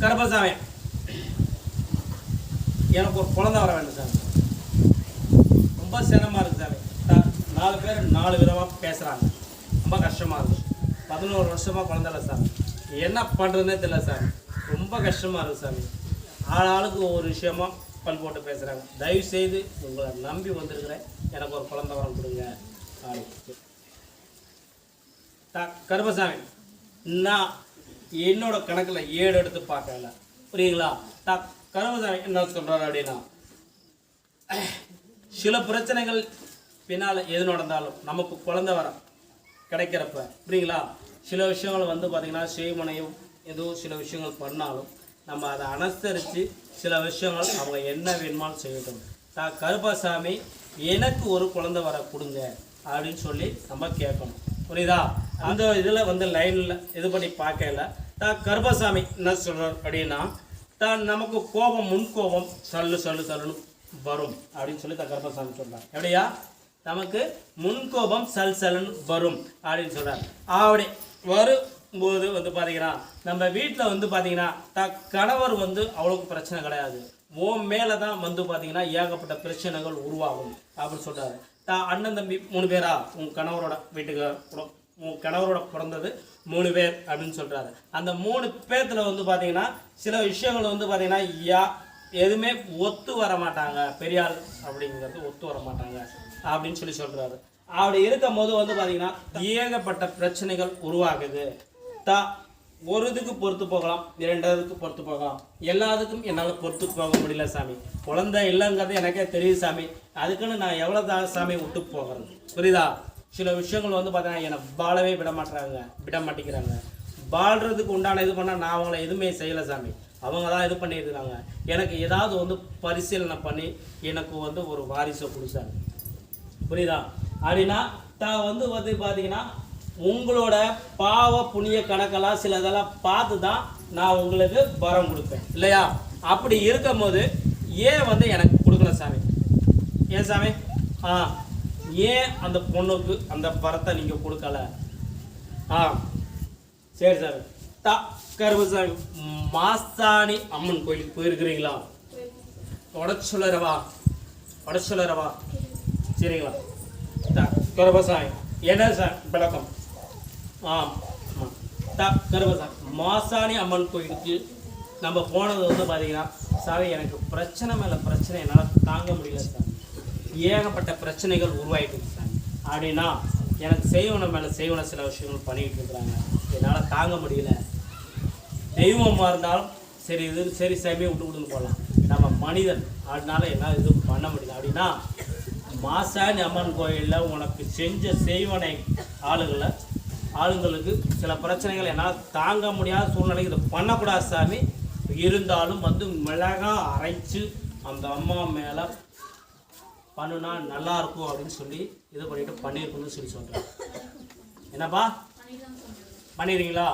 கருப்பசாமி, எனக்கு ஒரு குழந்தை வர வேண்டும் சாமி. ரொம்ப சிரமமாக இருக்குது சாமி. 4 பேர் 4 விதமாக பேசுகிறாங்க. ரொம்ப கஷ்டமாக இருக்குது. 11 வருஷமாக குழந்தை இல்லை சாமி. என்ன பண்ணுறதுனே தெரியல சாமி. ரொம்ப கஷ்டமாக இருக்குது சாமி. ஆளுக்கு ஒவ்வொரு விஷயமா பல் போட்டு பேசுகிறாங்க. தயவு செய்து உங்களை நம்பி வந்திருக்கிறேன், எனக்கு ஒரு குழந்தை வரம் கொடுங்க. கருப்பசாமி, நான் என்னோட கணக்கில் 7 எடுத்து பார்க்கல, புரியுங்களா? கருப்பசாமி என்ன சொல்கிறாரு அப்படின்னா, சில பிரச்சனைகள் பின்னால் எது நடந்தாலும் நமக்கு குழந்தை வர கிடைக்கிறப்ப, புரியுங்களா, சில விஷயங்கள் வந்து பார்த்திங்கன்னா செய்மனையும் எதுவும் சில விஷயங்கள் பண்ணாலும் நம்ம அதை அனுசரித்து சில விஷயங்கள் அவங்க என்ன வேணுமாலும் செய்யட்டும். கருப்பசாமி எனக்கு ஒரு குழந்தை வர கொடுங்க அப்படின்னு சொல்லி நம்ம கேட்கணும், புரியுதா? அந்த இதில் வந்து லைனில் இது பண்ணி பார்க்கல. கருப்பசாமி என்ன சொல்கிறார் அப்படின்னா, நமக்கு கோபம் முன்கோபம் சல்லுன்னு வரும் அப்படின்னு சொல்லி கருப்பசாமி சொல்கிறார். எப்படியா? நமக்கு முன்கோபம் சல்லுன்னு வரும் அப்படின்னு சொல்கிறார். அப்படி வரும்போது வந்து பார்த்தீங்கன்னா நம்ம வீட்டில் வந்து பார்த்தீங்கன்னா கணவர் வந்து அவ்வளோக்கு பிரச்சனை கிடையாது, உன் மேலே தான் வந்து பார்த்தீங்கன்னா ஏகப்பட்ட பிரச்சனைகள் உருவாகும் அப்படின்னு சொல்கிறாரு. அண்ணன் தம்பி 3 பேரா உன் கணவரோட வீட்டுக்கு உன் கணவரோட பிறந்தது 3 பேர் அப்படின்னு சொல்கிறாரு. அந்த 3 பேர்த்தில் வந்து பார்த்தீங்கன்னா சில விஷயங்கள் வந்து பார்த்தீங்கன்னா எதுவுமே ஒத்து வர மாட்டாங்க, பெரியாள் அப்படிங்கிறது ஒத்து வர மாட்டாங்க அப்படின்னு சொல்லி சொல்கிறாரு. அப்படி இருக்கும் போது வந்து பார்த்தீங்கன்னா ஏகப்பட்ட பிரச்சனைகள் உருவாகுது. ஒரு இதுக்கு பொறுத்து போகலாம், 2க்கு பொறுத்து போகலாம், எல்லாத்துக்கும் என்னால் பொறுத்து போக முடியல சாமி. குழந்தை இல்லைங்கிறது எனக்கே தெரியுது சாமி. அதுக்குன்னு நான் எவ்வளோ தான் சாமி விட்டு போகிறது, புரியுதா? சில விஷயங்கள் வந்து பார்த்தீங்கன்னா என்னை வாழவே விட மாட்டேங்கிறாங்க. வாழ்கிறதுக்கு உண்டான இது பண்ணால் நான் அவங்கள எதுவுமே செய்யலை சாமி. அவங்க தான் இது பண்ணியிருக்கிறாங்க. எனக்கு ஏதாவது வந்து பரிசீலனை பண்ணி எனக்கு வந்து ஒரு வாரிசை கொடுத்தாங்க, புரியுதா? அப்படின்னா வந்து பார்த்தீங்கன்னா உங்களோட பாவ புண்ணிய கணக்கெல்லாம் சில இதெல்லாம் பார்த்து தான் நான் உங்களுக்கு வரம் கொடுப்பேன், இல்லையா? அப்படி இருக்கும் போது ஏன் வந்து எனக்கு கொடுக்கல சாமி? ஏன் சாமி? ஏன் அந்த பொண்ணுக்கு அந்த வரத்தை நீங்கள் கொடுக்கல? சரி சாமி. கருப்பசாமி, மாசாணி அம்மன் கோயிலுக்கு போயிருக்கிறீங்களா? உடச்சுலரவா சரிங்களா? கருப்பசாமி என்ன சார் விளக்கம்? கருப்பசாமி, மாசாணி அம்மன் கோயிலுக்கு நம்ம போனது வந்து பார்த்தீங்கன்னா சாமி எனக்கு பிரச்சனை மேலே பிரச்சனை என்னால் தாங்க முடியல சார். ஏகப்பட்ட பிரச்சனைகள் உருவாகிட்டு சார். அப்படின்னா எனக்கு செய்வன மேலே செய்வன சில விஷயங்கள் பண்ணிக்கிட்டு இருக்கிறாங்க, என்னால் தாங்க முடியல. தெய்வமாக இருந்தாலும் சரி, இது சரி சாமியை விட்டு போகலாம், நம்ம மனிதன், அதனால என்னால் எதுவும் பண்ண முடியல. அப்படின்னா மாசாணி அம்மன் கோயிலில் உனக்கு செஞ்ச செய்வனை ஆளுங்களுக்கு சில பிரச்சனைகள் என்னால் தாங்க முடியாத சூழ்நிலைக்கு இதை பண்ணக்கூடாது சாமி. இருந்தாலும் வந்து மிளகா அரைச்சு அந்த அம்மா மேலே பண்ணுனா நல்லாயிருக்கும் அப்படின்னு சொல்லி இது பண்ணிட்டு பண்ணியிருக்கணும்னு சொல்லி சொல்கிறேன். என்னப்பா பண்ணிடுறீங்களா?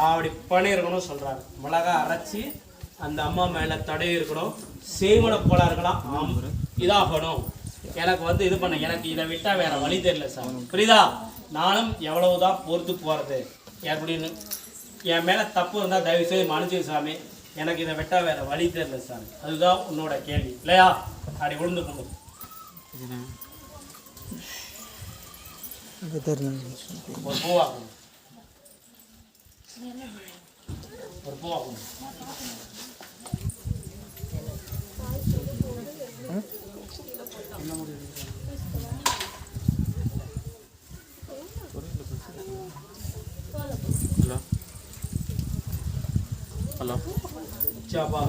அப்படி பண்ணியிருக்கணும்னு சொல்கிறாரு. மிளகா அரைச்சி அந்த அம்மா மேலே தடவி இருக்கணும். செய்வன போல இருக்கலாம், இதாகணும். எனக்கு வந்து இது பண்ண, எனக்கு இதை விட்டால் வேறு வழி தெரியல சார், புரியுதா? நானும் எவ்வளவுதான் பொறுத்து போகிறது அப்படின்னு. என் மேலே தப்பு இருந்தால் தயவுசெய்து மன்னிச்சு சாமி, எனக்கு இதை விட்டால் வேறு வழி தெரியல சாமி. அதுதான் உன்னோட கேள்வி, இல்லையா? அப்படி விழுந்து கொண்டு ஒரு பூவாக்கணும், ஒரு பூவாக்கணும். ஹலோ சாப்பா,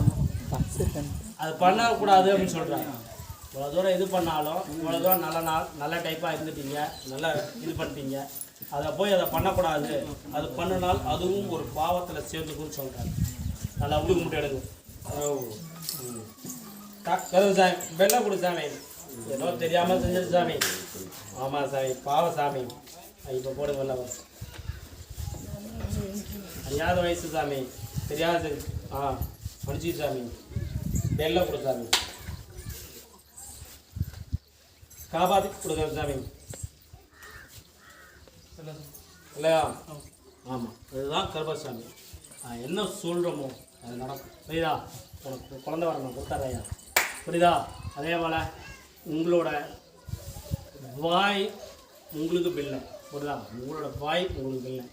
அது பண்ணக்கூடாது அப்படின்னு சொல்கிறாங்க. இவ்வளோ தூரம் இது பண்ணாலும், இவ்வளோ தூரம் நல்ல டைப்பாக இருந்துட்டீங்க, நல்லா இது பண்ணிட்டீங்க, அதை போய் அதை பண்ணக்கூடாது, அது பண்ணினால் அதுவும் ஒரு பாவத்தில் சேர்ந்துக்குன்னு சொல்கிறாங்க. நல்லா உடுக்கு முட்டை எடுக்கும். சாமி வெள்ளை கொடு சாமி, ஏதோ தெரியாமல் செஞ்சது சாமி. ஆமாம் சாமி, பாவ சாமி. இப்போ போடுங்க வெள்ளை வரும். அறியாத வயசு சாமி, தெரியாது. மன்னிச்சு சாமி, வெள்ளை கொடு சாமி. காப்பாற்றி கொடுக்குற சாமி இல்லையா? ஆமாம், இதுதான் கருப்பசாமி. என்ன சொல்கிறோமோ அது நடக்கும். புரியுதா? உனக்கு குழந்தை வரணும் கொடுத்தாரையா, புரியுதா? அதே போல் உங்களோட வாய் உங்களுக்கு பில்லை, புரியுதா? உங்களோட வாய் உங்களுக்கு பில்லை.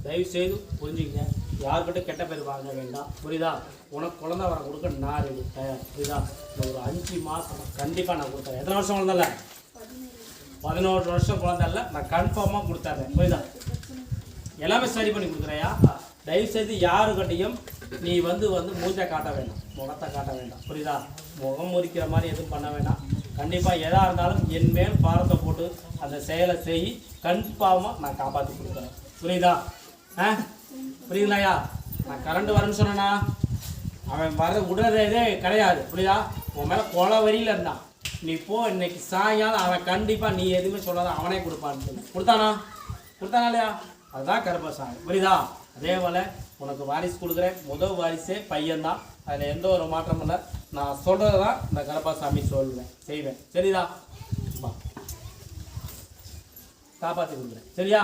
தயவுசெய்து புரிஞ்சுக்கங்க, யாருக்கிட்ட கெட்ட பேர் வாங்க வேண்டாம், புரியுதா? உனக்கு குழந்தை வர கொடுக்க நான் ரெடி தயார், புரியுதா? ஒரு 5 மாதம் கண்டிப்பாக நான் கொடுத்தேன். எத்தனை வருஷம் குழந்தை? 11 வருஷம் குழந்தை இல்லை, நான் கன்ஃபார்மாக கொடுத்தாரு, புரியுதா? எல்லாமே சரி பண்ணி கொடுக்குறேயா. தயவுசெய்து யாருக்கிட்டையும் நீ வந்து மூஞ்சை காட்ட வேண்டாம், முகத்தை காட்ட வேண்டாம், புரியுதா? முகம் முறிக்கிற மாதிரி எதுவும் பண்ண வேண்டாம். கண்டிப்பாக எதாக இருந்தாலும் என் மேல் பாரத்தை போட்டு அந்த செயலை செய், கன்ஃபார்மாக நான் காப்பாற்றி கொடுக்குறேன், புரியுதா? புரியுங்களாயா? நான் கரண்ட் வரேன்னு சொன்னேன்னா அவன் வர விடுறதே கிடையாது, புரியுதா? உன் மேலே கொலை வரியில் இருந்தான். நீ போ, இன்னைக்கு சாயங்காலம் அவன் கண்டிப்பாக நீ எதுவுமே சொல்லாத அவனே கொடுப்பான்னு சொல்லி கொடுத்தானா இல்லையா? அதுதான் கருப்பசாமி, புரியுதா? அதே போல் உனக்கு வாரிசு கொடுக்குறேன். முதல் வாரிசே பையன்தான், அதில் எந்த ஒரு மாற்றமும் இல்லை. நான் சொல்கிறது தான் இந்த கருப்பசாமி சொல்லுவேன், செய்வேன், சரிதா? காப்பாற்றி கொடுக்குறேன், சரியா?